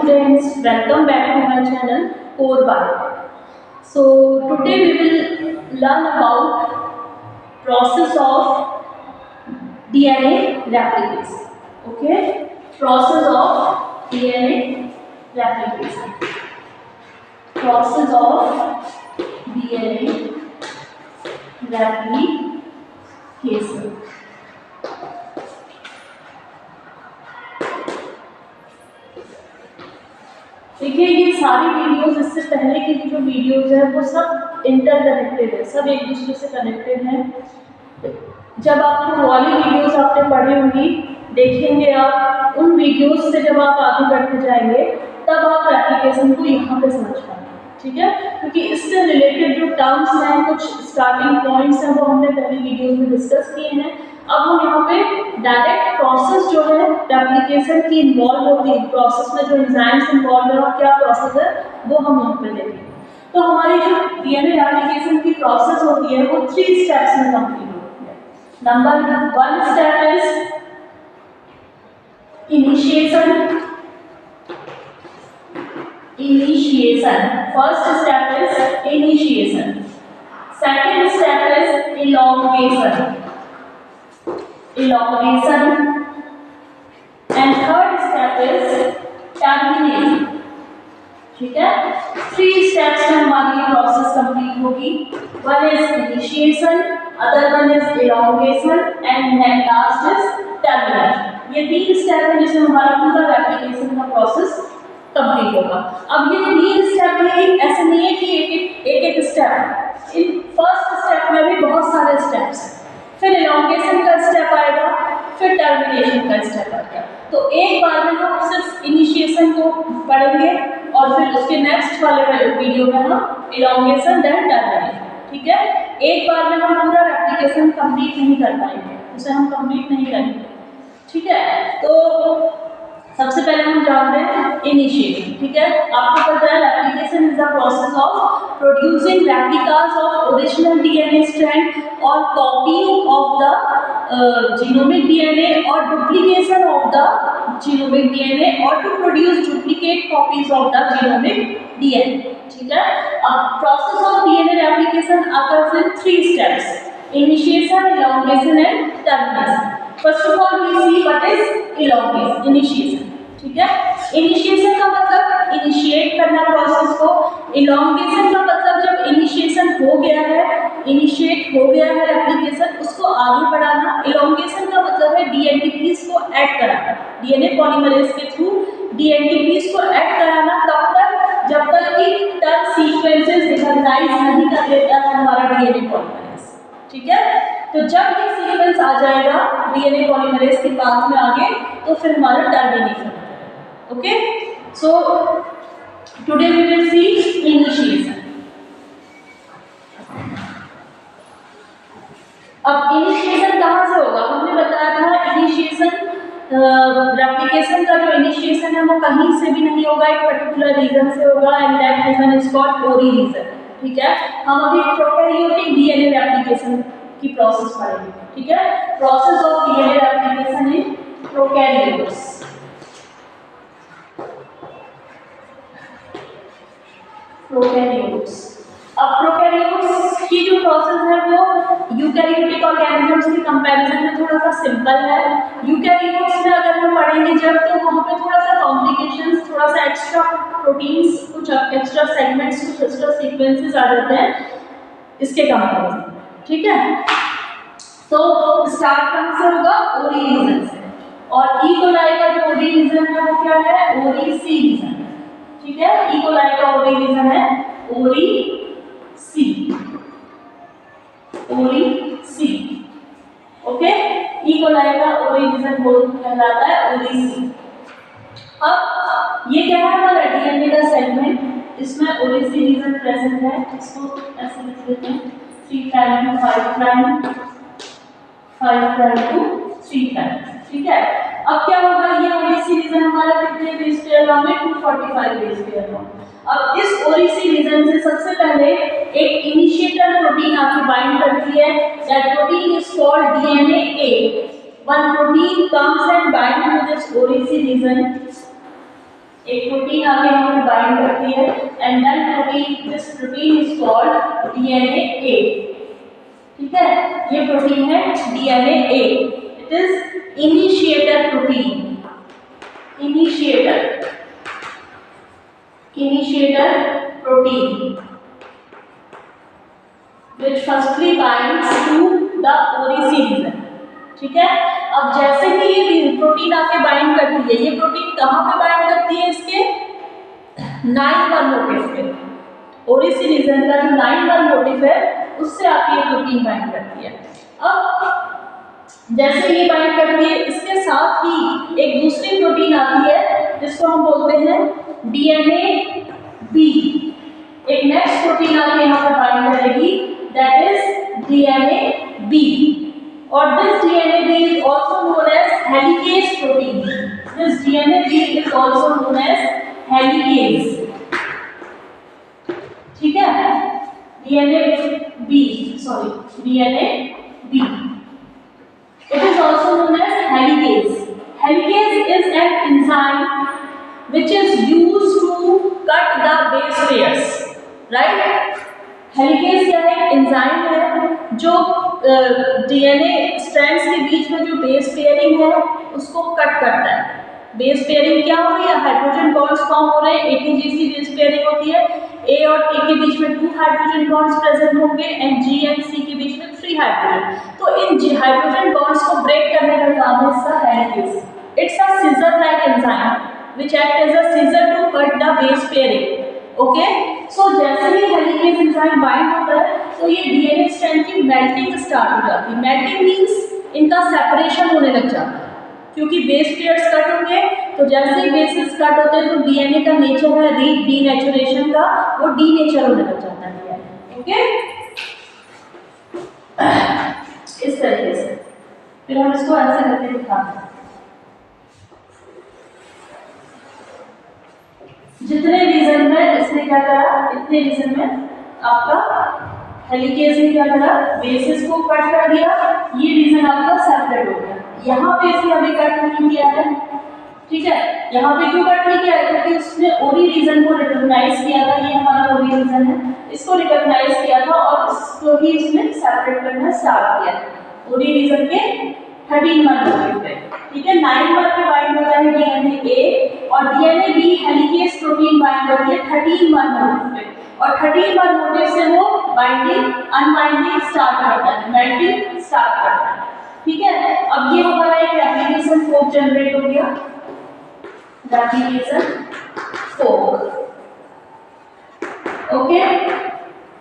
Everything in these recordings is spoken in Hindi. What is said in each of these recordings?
students, welcome back to my channel Core Bio. So today we will learn about process of DNA replication. Okay, process of DNA replication. Process of DNA replication. देखिए ये सारी वीडियोस, इससे पहले की जो वीडियोस है वो सब इंटरकनेक्टेड है, सब एक दूसरे से कनेक्टेड हैं। जब आप वो वाली वीडियोस आपने पढ़ी होंगी, देखेंगे आप उन वीडियोस से, जब आप आगे बढ़ते जाएंगे तब आप एप्लीकेशन को यहाँ पे समझ पाएंगे, ठीक है। क्योंकि इससे रिलेटेड जो टर्म्स हैं, कुछ स्टार्टिंग पॉइंट्स हैं, वो हमने पहली वीडियोस में डिस्कस किए हैं। अब हम यहाँ पे डायरेक्ट प्रोसेस जो है रेप्लिकेशन की इन्वॉल्व होती है, प्रोसेस में जो एंजाइम्स इन्वॉल्व है और क्या प्रोसेस है वो हम यहाँ पे देखेंगे। तो हमारी जो डीएनए रेप्लिकेशन की प्रोसेस होती है वो 3 स्टेप्स में कंप्लीट होती है। Number 1 step is initiation. First step is initiation, second step is elongation and third step is termination, ठीक है। 3 steps में हमारी प्रोसेस कंप्लीट होगी। One is initiation, other one is elongation and last is termination। ये 3 स्टेप है जिसमें हमारा पूरा रेप्लिकेशन का प्रोसेस कंप्लीट होगा। अब ये 3 स्टेप है, ऐसे नहीं है कि एक स्टेप। इन फर्स्ट स्टेप में भी बहुत सारे स्टेप्स हैं, फिर elongation का स्टेप आएगा, फिर टर्मिनेशन का स्टेप आएगा। तो एक बार में हम सिर्फ इनिशिएशन को पढ़ेंगे और फिर उसके नेक्स्ट वाले वीडियो में हम elongation देन टर्मिनेशन, ठीक है। एक बार में हम पूरा रेप्लिकेशन कंप्लीट नहीं कर पाएंगे, उसे हम कंप्लीट नहीं करेंगे, ठीक है। तो सबसे पहले हम जानते हैं इनिशिएशन, ठीक है। आपको पता है replication is the process of producing replicas of original DNA strand और copy of the genomic DNA और duplication of the genomic DNA और to produce duplicate copies of the genomic DNA, ठीक है। अब process of DNA replication occurs in 3 steps: initiation, elongation and termination. First of all we see what is elongation, initiation, ठीक है। इनिशिएशन का मतलब इनिशिएट करना प्रोसेस को, elongation का मतलब जब इनिशिएशन हो गया है, इनिशिएट हो गया है रेप्लिकेशन, उसको आगे बढ़ाना। elongation का मतलब है डीएनटीपीज को ऐड कराना, डीएनए पॉलीमरेज के थ्रू डीएनटीपीज को ऐड कराना। कब तक? जब तक कि टर्न सीक्वेंसेस रिकॉग्नाइज नहीं कर लेता है हमारा डीएनए पॉलीमरेज, ठीक है। तो जब ये सीक्वेंस आ जाएगा डीएनए पॉलीमरेज के पाथ में आगे, तो फिर हमारा टर्मिनेशन हो जाएगा। Okay, so today we will see initiation. अब इनिशिएशन कहाँ से होगा? हमने बताया था इनिशिएशन, रेप्लिकेशन का जो इनिशिएशन है वो कहीं से भी नहीं होगा, एक पर्टिकुलर रीजन से होगा, and that region is called ori region, ठीक है। हम अभी प्रोकैरियोटिक डीएनए रेप्लिकेशन की प्रोसेस पढ़ेंगे, ठीक है। Process of DNA replication in prokaryotes. अब प्रोकैरियोट्स की जो प्रोसेस है वो यूकैरियोटिक ऑर्गेनिजम्स की कंपैरिजन में थोड़ा सा सिंपल है। यूकैरियोट्स में अगर हम पढ़ेंगे जब, तो वहाँ पे थोड़ा सा कॉम्प्लिकेशंस, थोड़ा सा एक्स्ट्रा प्रोटीन्स, कुछ एक्स्ट्रा सेगमेंट्स, कुछ एक्स्ट्रा सीक्वेंसेस आ जाते हैं इसके कंपैरिजन, ठीक है। तो स्टार्ट कहाँ से होगा? ओरी रीजन से। और ई कोलाई का जो ओरी रीजन है वो क्या है? ओरी सी रीजन, ठीक है। ई कोलाई का ओरी रीजन है ओरी सी, ओरी सी, ओके। ई कोलाई का ओरी रीजन कहलाता है ओरी सी। अब ये क्या है? हमारा डीएनए का सेगमेंट, इसमें ओरी सी रीजन प्रेजेंट है। इसको ऐसे लिख देते हैं 3 prime to 5 prime, 5 prime to 3 prime, ठीक है। अब क्या होगा? ये ओरिसी रीजन हमारा कितने बेस पेयर लॉन्ग है? 245 बेस पेयर लॉन्ग। अब इस ओरिसी रीजन से सबसे पहले एक इनिशिएटर प्रोटीन आके बाइंड करती है, that protein is called DNA. One protein comes and binds to this ORC region एक प्रोटीन आके यहाँ पे बाइंड करती है and then protein, this protein is called DNA A. ठीक है, ये प्रोटीन है DNA A. It is initiator protein, initiator protein which firstly binds to the ORC region। ठीक है, अब जैसे कि ये प्रोटीन आके बाइंड करती है, ये प्रोटीन कहाँ पे बाइंड करती है? इसके 9' मोटिफ पे, ORC रीजन का जो 9' मोटिफ है उससे आके ये प्रोटीन बाइंड करती है। अब जैसे ये बाइंड करती है, इसके साथ ही एक दूसरी प्रोटीन आती है जिसको हम बोलते हैं डीएनए बी। एक नेक्स्ट प्रोटीन आके यहाँ पर बाइंड करेगी, दैट इज डीएनए बी। और this DNA B is also known as helicase protein. This DNA B is also known as helicase. ठीक है, DNA B, DNA B, it is also known as helicase। Helicase is an enzyme which is used to cut the base pairs, right? Helicase क्या है? एंजाइम है जो डीएनए स्ट्रैंड्स के बीच में जो बेस पेयरिंग है उसको कट करता है। बेस पेयरिंग क्या हो रही है? हाइड्रोजन बॉन्ड्स फॉर्म हो रहे हैं, एटीजीसी बेस पेयरिंग होती है। ए और टी के बीच में 2 हाइड्रोजन बॉन्ड्स प्रेजेंट होंगे एंड जी एंड सी के बीच में 3 हाइड्रोजन। तो इन हाइड्रोजन बॉन्ड्स को ब्रेक करने का काम है इसका helicase. It's a seizure like enzyme which act as a scissor to cut the base pairing। Okay, so जैसे ही हेलिकेज एंजाइम बाइंड होता है तो ये डीएनए स्ट्रैंड की मेल्टिंग स्टार्ट हो जाती है। मेल्टिंग मींस इनका सेपरेशन होने लग जाता है, क्योंकि बेस पेयर्स कट होंगे तो जैसे ही बेसेस कट होते हैं तो डीएनए का नेचर है डीनेचुरेशन का, वो डीनेचर होने लग जाता है। ओके, इस तरीके से फिर हम इसको ऐसे करके दिखाते हैं। जितने रीजन में इसने क्या करा, इतने रीजन में आपका हेलिकेज ने क्या करा, बेसिस को कट कर दिया, ये रीजन आपका सेपरेट हो गया। यहाँ पे इसने अभी कट नहीं किया है, ठीक है। यहाँ पे क्यों कट नहीं किया है? क्योंकि उसने ओरी रीजन को रिकॉग्नाइज किया था, ये हमारा ओरी रीजन है, इसको रिकॉग्नाइज किया था और इसको भी इसने सेपरेट करना स्टार्ट किया ओरी रीजन के 13 मोटिव पे। ठीक है, 9 पे बाइंड होता है डीएनए ए और DNA B helicase protein bind होती है 13 मोटिव पे, और 13 मोटिव से वो बाइंडिंग अनबाइंडिंग स्टार्ट करता है, मेल्टिंग स्टार्ट करता है। ठीक है, अब ये हमारा एक रेप्लिकेशन फोर्क जनरेट हो गया, रेप्लिकेशन फोर्क। ओके,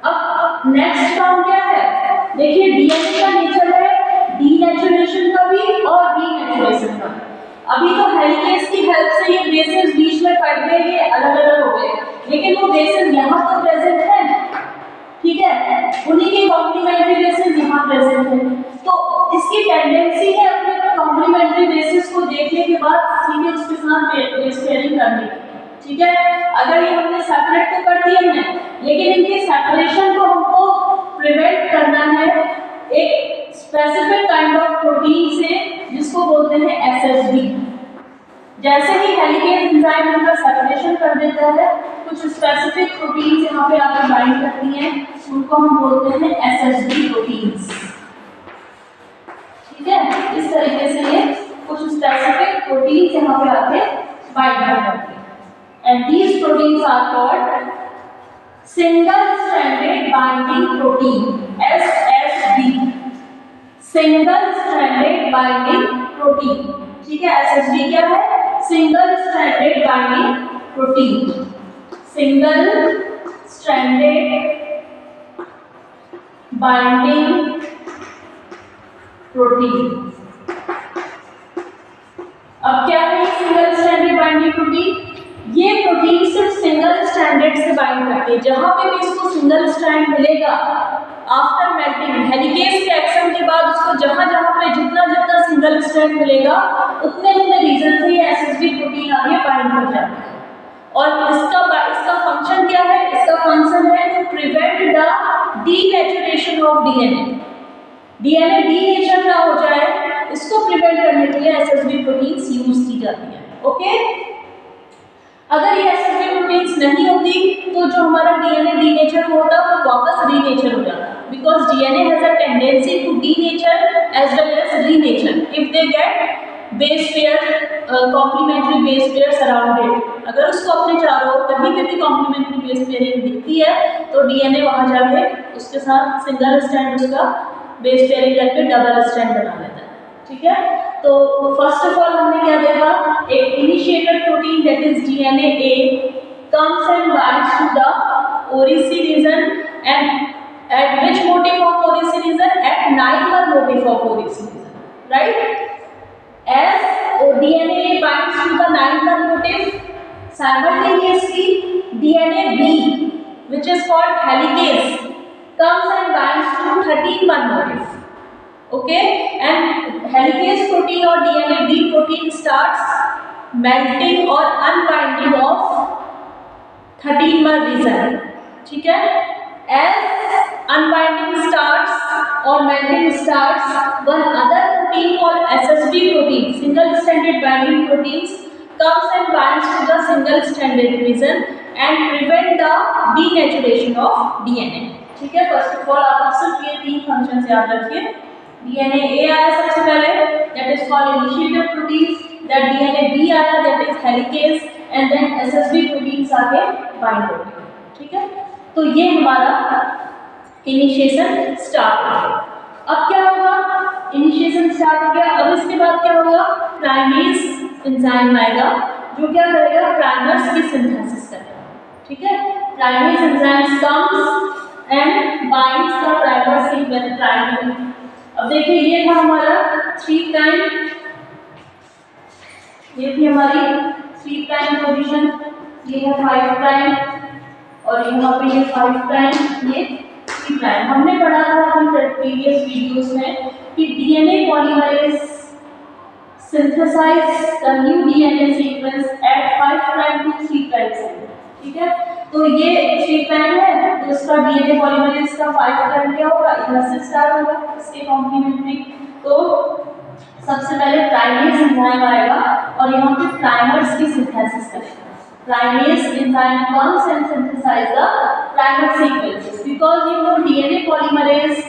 अब नेक्स्ट काम क्या है? देखिए डीएनए का नेचर है डीनेचुरेशन का भी और रीनेचुरेशन का। अभी तो हेलिकेज की हेल्प से ये बेसेस बीच में कट गए, ये अलग अलग हो गए, लेकिन वो बेसेस यहाँ तो प्रेजेंट है, ठीक है, उन्हीं के कॉम्प्लीमेंट्री बेसेस यहाँ प्रेजेंट है। तो इसकी टेंडेंसी है अपने कॉम्प्लीमेंट्री बेसिस को देखने के बाद सीधे उसके साथ बेस पेयरिंग करने की। ठीक है, अगर ये हमने सेपरेट तो कर दिए हैं, लेकिन इनके सेपरेशन को हमको प्रिवेंट करना है एक स्पेसिफिक काइंड ऑफ प्रोटीन से, जिसको बोलते हैं एसएसबी। जैसे ही हेलिकेज एंजाइम इनका सेपरेशन कर देता है, कुछ स्पेसिफिक प्रोटीन्स यहाँ पे आकर बाइंड करती हैं, उनको हम बोलते हैं एसएसबी प्रोटीन्स। ठीक है, इस तरीके से ये कुछ स्पेसिफिक प्रोटीन्स यहाँ पे आके बाइंड करते हैं and these proteins are called single stranded binding protein, SSB, single stranded binding protein. ठीक है, एसएसबी क्या है? Single stranded binding protein, single stranded binding protein. अब क्या है सिंगल स्ट्रैंडेड बाइंडिंग प्रोटीन? ये प्रोटीन सिर्फ सिंगल स्ट्रैंडेड से बाइंड करते हैं। जहां पे भी इसको सिंगल स्ट्रैंड मिलेगा आफ्टर मेल्टिंग, हेलिकेज के एक्शन के बाद उसको जहां जहां पे जितना जितना सिंगल स्ट्रैंड मिलेगा उतने उतने रीजन से ये एसएसबी प्रोटीन आगे बाइंड हो जाता है। और इसका फंक्शन क्या है? इसका फंक्शन है to prevent the denaturation of DNA. DNA denature ना हो जाए, इसको प्रिवेंट करने के लिए एसएसबी प्रोटीन्स यूज की जाती है। ओके, अगर ये एसएसबी प्रोटीन्स नहीं होती तो जो हमारा डीएनए डीनेचर होता वो वापस रीनेचर हो जाता, because DNA has a tendency to denature as well as renature if they get base pair complementary base pairs around it. अगर उसको अपने चारों ओर कहीं पे भी कॉम्प्लीमेंट्री बेस पेयरिंग दिखती है तो डीएनए वहां जाके उसके साथ सिंगल स्ट्रैंड उसका बेस पेयरिंग करके डबल स्ट्रैंड बना लेता है। ठीक है, तो फर्स्ट ऑफ ऑल हमने क्या देखा, एक initiated protein that is DNA A comes and binds to the ORIC region and at which motif of ORIC region? At 9-mer motif of ORIC region, right? As DNA binds to the 9-mer motif, simultaneously DNA B, which is called helicase, comes and binds to 13-mer motif. Okay, and helicase protein or DNA B protein starts melting or unbinding of 13-mer region. ठीक है, as unbinding starts or melting starts, one other protein called SSB protein, single stranded binding proteins, comes and binds to the single stranded region and prevent the denaturation of DNA. ठीक है, फर्स्ट ऑफ ऑल आप सिर्फ ये तीन फंक्शंस याद रखिए। डीएनए ए आया सबसे पहले, that is called initiative proteins, that DNA B आया, that is helicase, and then SSB proteins आके बाइंड होते हैं। ठीक है, तो ये हमारा इनिशिएशन स्टार्ट हो गया। अब क्या होगा, इनिशिएशन स्टार्ट हो गया, अब इसके बाद क्या होगा, प्राइमेज एंजाइम आएगा जो क्या करेगा, प्राइमर्स की सिंथेसिस करेगा। ठीक है, primase enzyme comes and binds the primer sequence primary. अब देखिए ये था हमारा 3 प्राइम, ये थी हमारी 3 प्राइम पोजीशन, ये है 5 प्राइम और यहाँ पे ये 5 प्राइम, ये 3 प्राइम। हमने पढ़ा था अपने प्रीवियस वीडियोस में कि DNA polymerase synthesise the new DNA sequence at 5 prime to 3 prime segment. ठीक है, तो ये 3 प्राइम है तो इसका डीएनए पॉलीमरेज का 5 प्राइम क्या होगा, इधर से स्टार्ट होगा इसके कॉम्प्लीमेंट्री। तो सबसे पहले प्राइमेज एंजाइम आएगा और यहाँ पे प्राइमर्स की सिंथेसिस करेगा। Primase enzyme comes and synthesize the primer sequences because you know DNA polymerase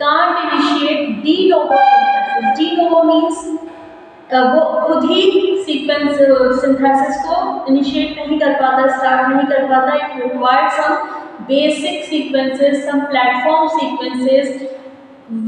can't initiate de novo synthesis. De novo means वो खुद ही सीक्वेंस सिंथेसिस को इनिशिएट नहीं कर पाता, स्टार्ट नहीं कर पाता। It required some basic sequences, some platform sequences.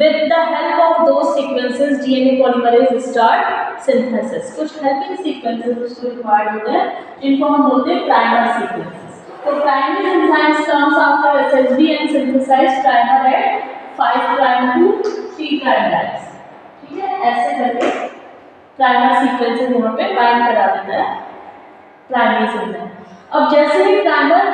With the help of those sequences, DNA polymerase start synthesis. कुछ helping sequences उसको required होते हैं, जिनको हम बोलते हैं primer sequences. तो primary enzymes comes after SSB and synthesize primer at 5 prime to 3 prime lengths. ठीक है, ऐसे करके primer sequences यहाँ पे bind करा देता है primary enzyme. अब जैसे ही primer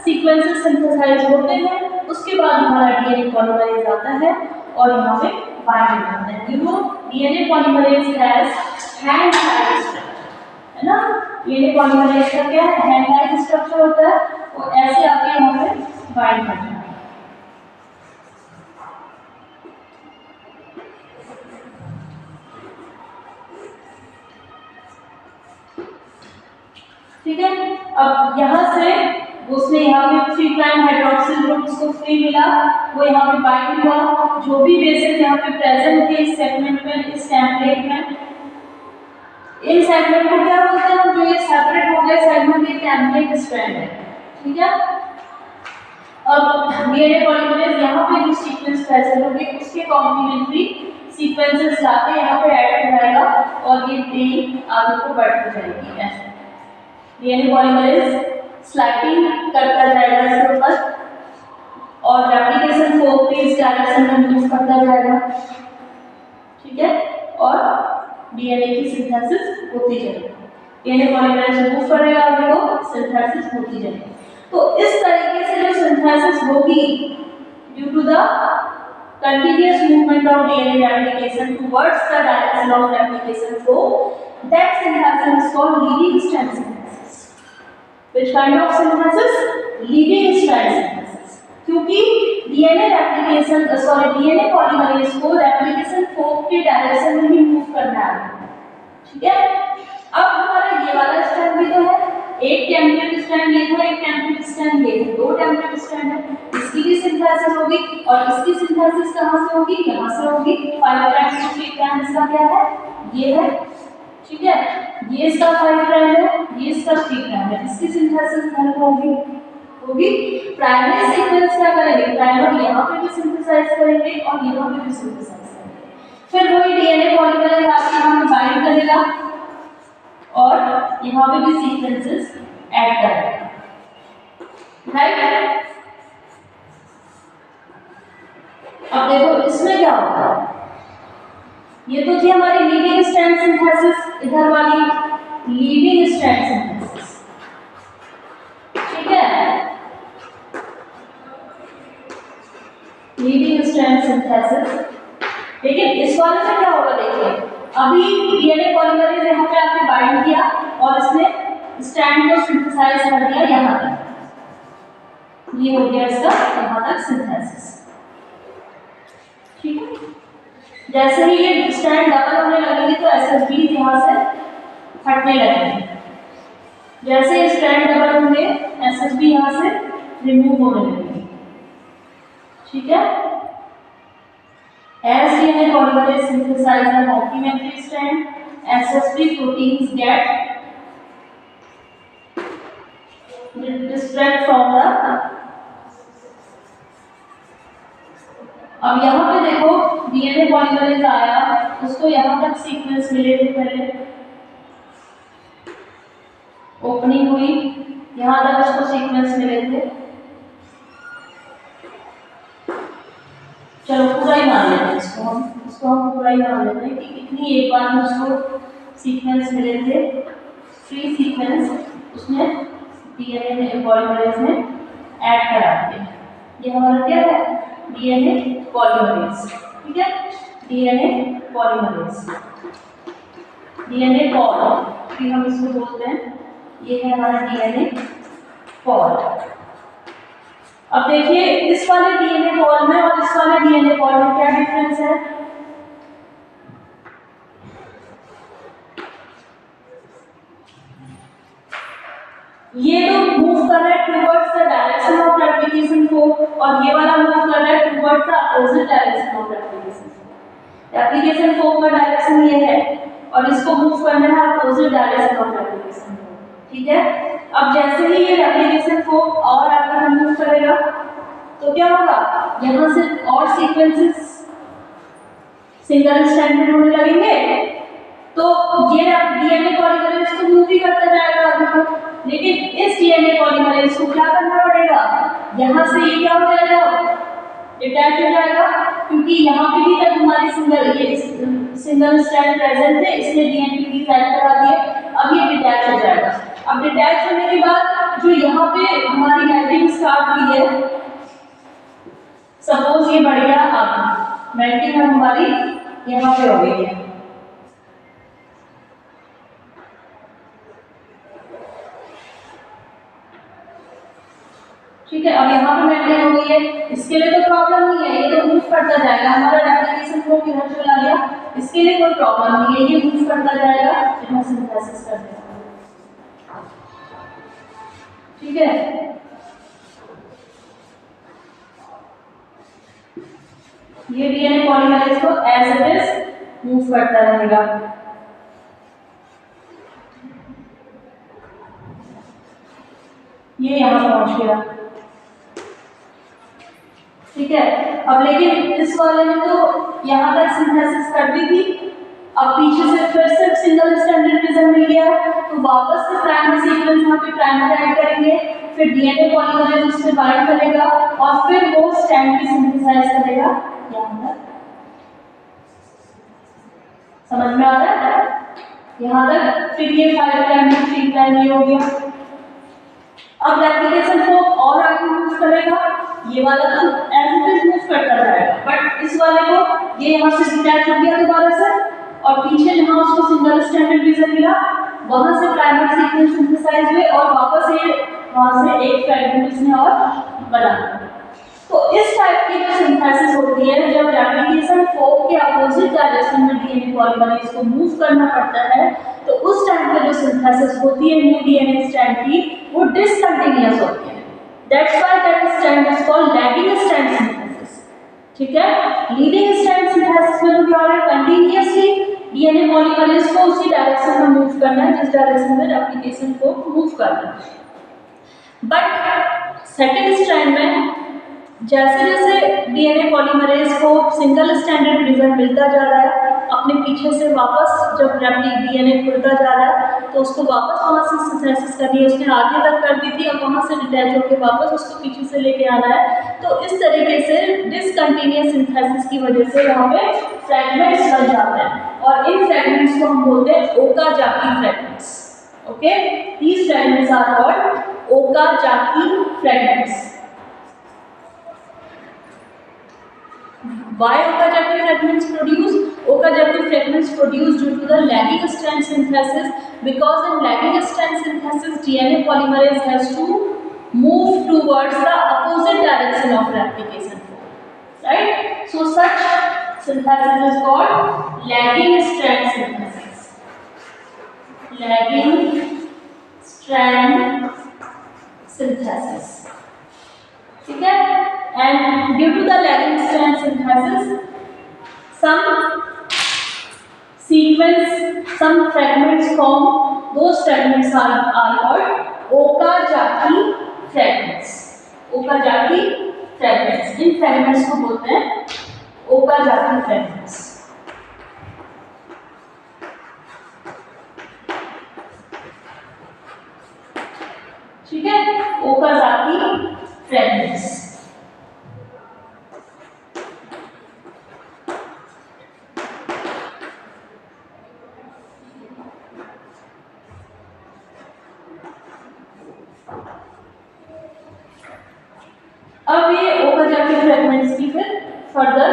sequences synthesize होते हैं, उसके बाद हमारा DNA polymerase आता है और यहाँ पे बाइंड हो जाता है। You know DNA polymerase has hand like structure, है ना, डीएनए पॉलीमरेज का क्या है, हैंड लाइक स्ट्रक्चर होता है, वो ऐसे आके यहाँ पे बाइंड हो जाता है। ठीक है, अब यहाँ से उसने यहाँ पे 3 प्राइम हाइड्रोक्सिल ग्रुप उसको फ्री मिला, वो यहाँ पे बाइंड हुआ। जो भी बेसिस यहाँ पे प्रेजेंट थे इस सेगमेंट में, इस टेम्पलेट में, इन सेगमेंट को क्या बोलते हैं, जो ये सेपरेट हो गए सेगमेंट, ये टेम्पलेट स्ट्रैंड है। ठीक है, अब डीएनए पॉलीमरेज यहाँ पे जो सीक्वेंस प्रेजेंट होगी उसके कॉम्प्लीमेंट्री सीक्वेंसेस लाके यहाँ पे ऐड कराएगा और ये चेन आगे को बढ़ती जाएगी। ऐसे डीएनए पॉलीमरेज स्लाइडिंग करता जाएगा इसके ऊपर और रेप्लिकेशन को इस डायरेक्शन में मूव करता जाएगा। ठीक है, और डीएनए की सिंथेसिस होती जाएगी, डीएनए पॉलीमरेज मूव करेगा आगे को, सिंथेसिस होती जाएगी। तो इस तरीके से जो सिंथेसिस होगी due to the continuous movement of DNA replication towards the direction of replication flow, that synthesis is called leading strand synthesis. Which kind of synthesis? Leading strand synthesis. क्योंकि डीएनए रेप्लिकेशन डीएनए पॉलीमरेज को रेप्लिकेशन फोर्क के डायरेक्शन में ही मूव करना है। ठीक है, अब हमारा ये वाला स्ट्रैंड भी तो है, एक टेम्पलेट स्ट्रैंड ये था, एक टेम्पलेट स्ट्रैंड ये था, दो टेम्पलेट स्ट्रैंड है, इसकी भी सिंथेसिस होगी और इसकी सिंथेसिस कहाँ से होगी, यहाँ से होगी। 5 प्राइम से 3 प्राइम इसका क्या है, ये है, ठीक है, ये इसका 5 प्राइम है, ये इसका 3 प्राइम है, इसकी सिंथेसिस कहाँ होगी, प्राइमरी सीक्वेंस क्या करेंगे, प्राइमर यहाँ पे भी सिंथेसाइज करेंगे और यहाँ पे भी सिंथेसाइज करेंगे, फिर वही डीएनए पॉलीमरेज आके हम बाइंड करेगा और यहाँ पे भी सीक्वेंसेस ऐड करेगा, राइट। अब देखो इसमें क्या होगा, ये तो थी हमारी लीविंग स्ट्रैंड सिंथेसिस, इधर वाली लीविंग स्ट्रैंड सिंथेसिस, ठीक है, लीविंग स्ट्रैंड सिंथेसिस। लेकिन इस वाले में क्या होगा, देखिए अभी डीएनए पॉलीमरेज यहाँ पे आपने बाइंड किया और इसने स्ट्रैंड को सिंथेसाइज कर दिया यहाँ तक, ये हो गया इसका यहाँ तक सिंथेसिस, ठीक है। जैसे ही ये स्ट्रैंड डबल होने लगेगी तो एसएसबी यहाँ से हटने लगेंगे, जैसे ये स्ट्रैंड डबल होंगे एसएसबी यहाँ से रिमूव होने लगेगी, ठीक है। As DNA polymerase synthesize the complementary strand, SSB proteins get distract from the। अब यहाँ पे देखो DNA polymerase आया, उसको यहाँ तक सीक्वेंस मिले थे, पहले ओपनिंग हुई, यहाँ तक उसको सीक्वेंस मिले थे, चलो पूरा ही मान लेते हैं इसको हम पूरा ही मान लेते हैं कि कितनी एक बार में उसको सीक्वेंस मिले थे, 3 सीक्वेंस उसने डीएनए पॉलीमरेज में ऐड करा दिया। ये हमारा क्या है, डीएनए पॉलीमरेज, ठीक है, डीएनए पॉलीमरेज, डीएनए पॉल भी हम इसको बोलते हैं, ये है हमारा डीएनए पॉल। अब देखिए इस वाले डीएनए पॉल में और इस वाले डीएनए पॉल में क्या डिफरेंस है, ये तो मूव कर रहा है towards the direction of replication को और ये वाला मूव कर रहा है towards the opposite direction of replication. Replication को का डायरेक्शन ये है और इसको मूव करना है अपोजिट डायरेक्शन ऑफ रेप्लिकेशन, ठीक है। अब जैसे ही ये रेप्लिकेशन को और आगे मूव करेगा तो क्या होगा, यहाँ से और सीक्वेंसेस सिंगल स्ट्रैंडेड होने लगेंगे, तो ये डीएनए पॉलीमरेज को मूव ही करता जाएगा आगे को, लेकिन इस डीएनए पॉलीमरेज को क्या करना पड़ेगा, यहाँ से ये क्या हो जाएगा, डिटैच हो जाएगा, क्योंकि यहाँ पे भी तक हमारी सिंगल स्ट्रैंड प्रेजेंट है, इसलिए डीएनए की ऐड करा दिए, अब ये डिटैच हो जाएगा। अब डिटैच होने के बाद जो यहाँ पे हमारी मेल्टिंग स्टार्ट हुई है, सपोज ये बढ़ गया, अब मेल्टिंग हमारी यहाँ पे हो गई है, ठीक है। अब यहाँ पे मेल्टिंग हो गई है, इसके लिए तो प्रॉब्लम नहीं है, ये तो मूव करता जाएगा, हमारा रेप्लिकेशन को किधर चला गया, इसके लिए कोई प्रॉब्लम नहीं है, ये मूव करता जाएगा, फिर हम सिंथेसिस कर देंगे, ठीक है। ये डीएनए पॉलीमरेज को एज इट इज मूव करता रहेगा, ये यहाँ पहुंच गया, ठीक है। अब लेकिन इस वाले में तो यहाँ तक सिंथेसिस कर दी थी, अब पीछे से फिर से सिंगल स्ट्रैंडेड प्रिज्म मिल गया, तो वापस से प्राइमरी सीक्वेंस यहाँ पे प्राइमर ऐड करेंगे, फिर डीएनए पॉलीमरेज उससे बाइंड करेगा और फिर वो स्ट्रैंड की सिंथेसाइज करेगा यहाँ तक, समझ में आ रहा है यहाँ तक। फिर ये 5 प्राइम 3 प्राइम ये हो गया। अब रेप्लिकेशन को और आगे मूव करेगा, ये वाला तो एज इट इज मूव करता जाएगा, बट इस वाले को ये यहाँ से डिटैच हो गया दोबारा से, और पीछे जहाँ उसको सिंगल स्ट्रैंडेड प्रिज्म मिला वहां से प्राइमर सीक्वेंस सिंथेसाइज हुए और वापस ये वहां से एक फ्रेगमेंट इसने और बना। तो इस टाइप की जो सिंथेसिस होती है, जब रेप्लिकेशन फॉर्म के अपोजिट डायरेक्शन में डीएनए पॉलीमरेज को मूव करना पड़ता है, तो उस टाइम पे जो सिंथेसिस होती है न्यू डीएनए स्ट्रैंड की, वो डिसकंटिन्यूअस होती है। That's why that strand is called lagging strand synthesis. ठीक है, लीडिंग स्ट्रैंड सिंथेसिस में तो क्या हो रहा है, कंटिन्यूअसली डीएनए पॉलीमरेज को उसी डायरेक्शन में मूव करना है जिस डायरेक्शन में रेप्लिकेशन को मूव करना है। बट सेकंड स्ट्रैंड में जैसे जैसे डीएनए पॉलीमरेज को सिंगल स्ट्रैंडेड रीजन मिलता जा रहा है, अपने पीछे से वापस जब डीएनए खुलता जा रहा है, तो उसको वापस वहाँ से सिंथेसिस करनी है, उसने आगे तक कर दी थी, अब वहाँ से डिटैच होकर वापस उसको पीछे से लेके आना है। तो इस तरीके से डिसकंटिन्यूअस सिंथेसिस की वजह से यहाँ पे फ्रैगमेंट्स बन जाते हैं, और इन फ्रैगमेंट्स को हम बोलते हैं Okazaki fragments. Okay, these fragments are called Okazaki fragments. Why Okazaki fragments produce? Okazaki fragments produce due to the lagging strand synthesis, because in lagging strand synthesis DNA polymerase has to move towards the opposite direction of replication form, right? So such synthesis is called lagging strand synthesis. Lagging strand synthesis. ठीक है, and due to the lagging strand synthesis, some fragments form. Those fragments are called Okazaki fragments. Okazaki fragments. In fragments को बोलते हैं Okazaki fragments. ठीक है, ओकाजाकी फ्रैगमेंट्स। अब ये ओकाजाकी फ्रैगमेंट्स की फिर फर्दर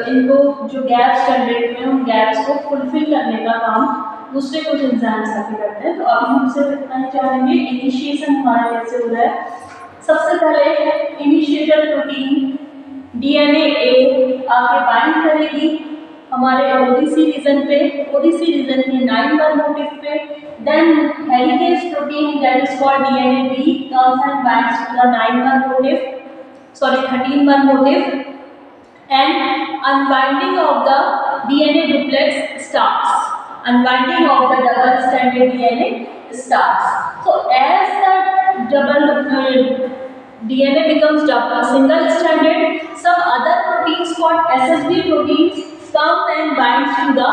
इनको जो गैप्स जनरेट हुए उन गैप्स को फुलफिल करने का काम दूसरे कुछ एंजाइम्स आके करते हैं। तो अब हम उससे देखना ही चाहेंगे इनिशिएशन हमारा कैसे हो रहा है। सबसे पहले इनिशिएटर प्रोटीन डीएनए ए आके बाइंड करेगी हमारे ओडीसी रीजन पे, ओडीसी रीजन के 9 मोटिफ पे। Then helicase protein that is called DNA B comes and binds to the 9 motif, sorry 13 motif, and unbinding of the DNA duplex starts. Unbinding of the double stranded DNA starts. So as the double DNA becomes single stranded, some other proteins called SSB proteins come and binds to the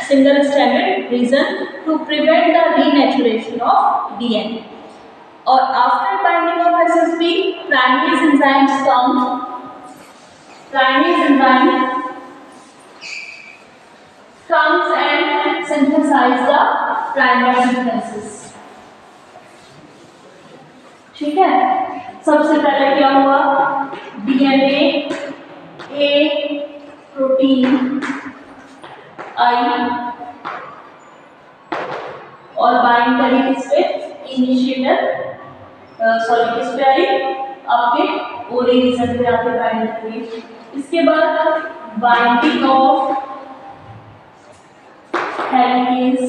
single stranded region to prevent the denaturation of DNA. Or after binding of SSB, primase enzymes come. Primase enzyme comes and synthesize the primer synthesis. ठीक है, सबसे पहले क्या हुआ, डीएनए ए प्रोटीन आई और बाइंड करी किस पे, इनिशिएटर, सॉरी किस पे आई, आपके ओरी रीजन पे आके बाइंड करी। इसके बाद binding of helicase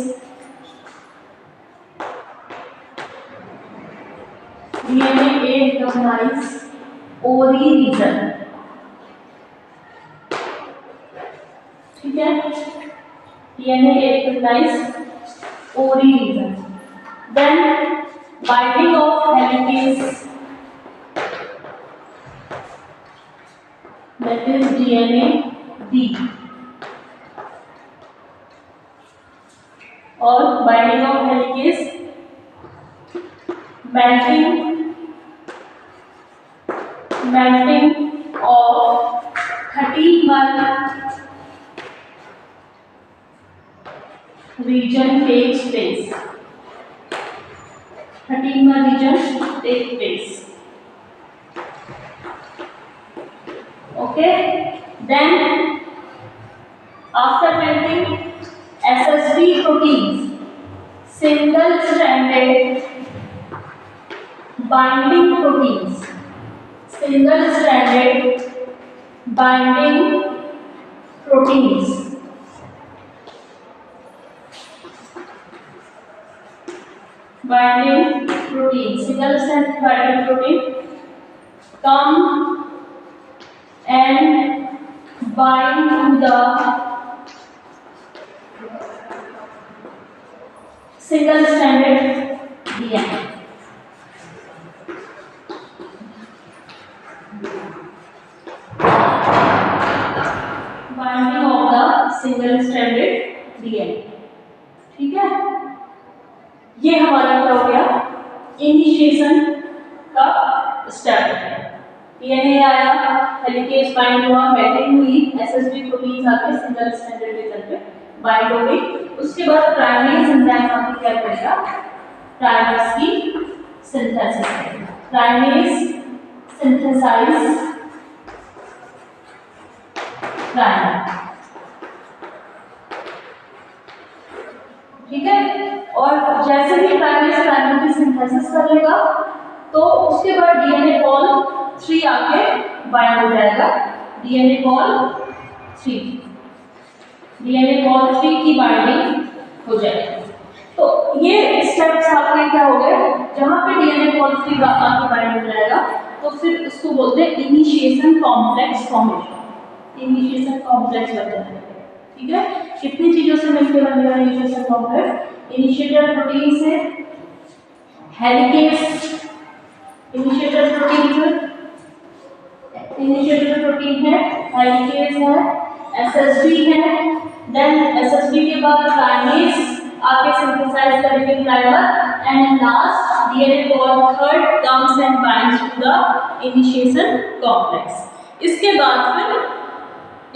DNA A recognise ori region. ठीक है, DNA A recognise ori region. Then binding of helicase that is DNA B और binding of helicase, melting of 13 region takes place. 13 region take place. Okay, then after melting, SSB proteins, single stranded binding proteins single stranded binding proteins. Binding protein, single stranded binding protein come and bind to the single stranded DNA. Binding of the single stranded DNA. ठीक है, ये हमारा क्या हो गया, इनिशिएशन का स्टेप है। डीएनए आया, हेलिकेज बाइंड हुआ, मैटिंग हुई, एसएसबी प्रोटीन आके सिंगल स्ट्रैंडेड लेवल पे बाइंड हो गई। उसके बाद प्राइमेज एंजाइम आके क्या करेगा, प्राइमर्स की सिंथेसिस करेगा। प्राइमेज सिंथेसाइज प्राइमर, ठीक है। और जैसे ही प्राइमेज प्राइमर की सिंथेसिस कर लेगा तो उसके बाद डीएनए पॉल 3 आके बाइंड हो जाएगा। डीएनए पॉल 3 की बाइंडिंग हो जाएगी। तो ये स्टेप्स आपके क्या हो गए, जहां पे डीएनए पॉल 3 आके बाइंड हो जाएगा तो फिर उसको बोलते हैं initiation complex formation. Initiation complex बन जाएगा, ठीक है। कितनी चीजों से मिलकर बनेगा इनिशिएशन कॉम्प्लेक्स, इनिशिएटर प्रोटीन से, हेलिकेज इनिशिएटर प्रोटीन है, हेलिकेज है, एसएसबी है, देन एसएसबी के बाद प्राइमेज आके सिंथेसाइज करेंगे primer, and last DNA pol third comes and binds to the initiation complex. इसके बाद फिर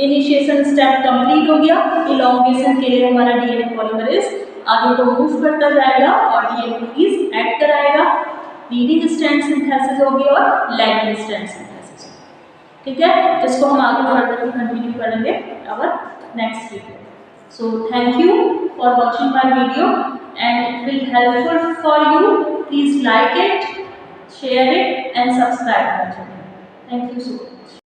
इनिशिएशन स्टेप कंप्लीट हो गया। इलॉन्गेशन के लिए हमारा डीएनए पॉलीमरेज आगे को मूव करता जाएगा और डीएनए ऐड कराएगा। लीडिंग स्ट्रैंड सिंथेसिस होगी और लैगिंग स्ट्रैंड सिंथेसिस, ठीक है, जिसको हम आगे फर्दर कंटिन्यू करेंगे our next video. So thank you for watching my video and it will helpful for you. Please like it, share it and subscribe my channel. Thank you so much.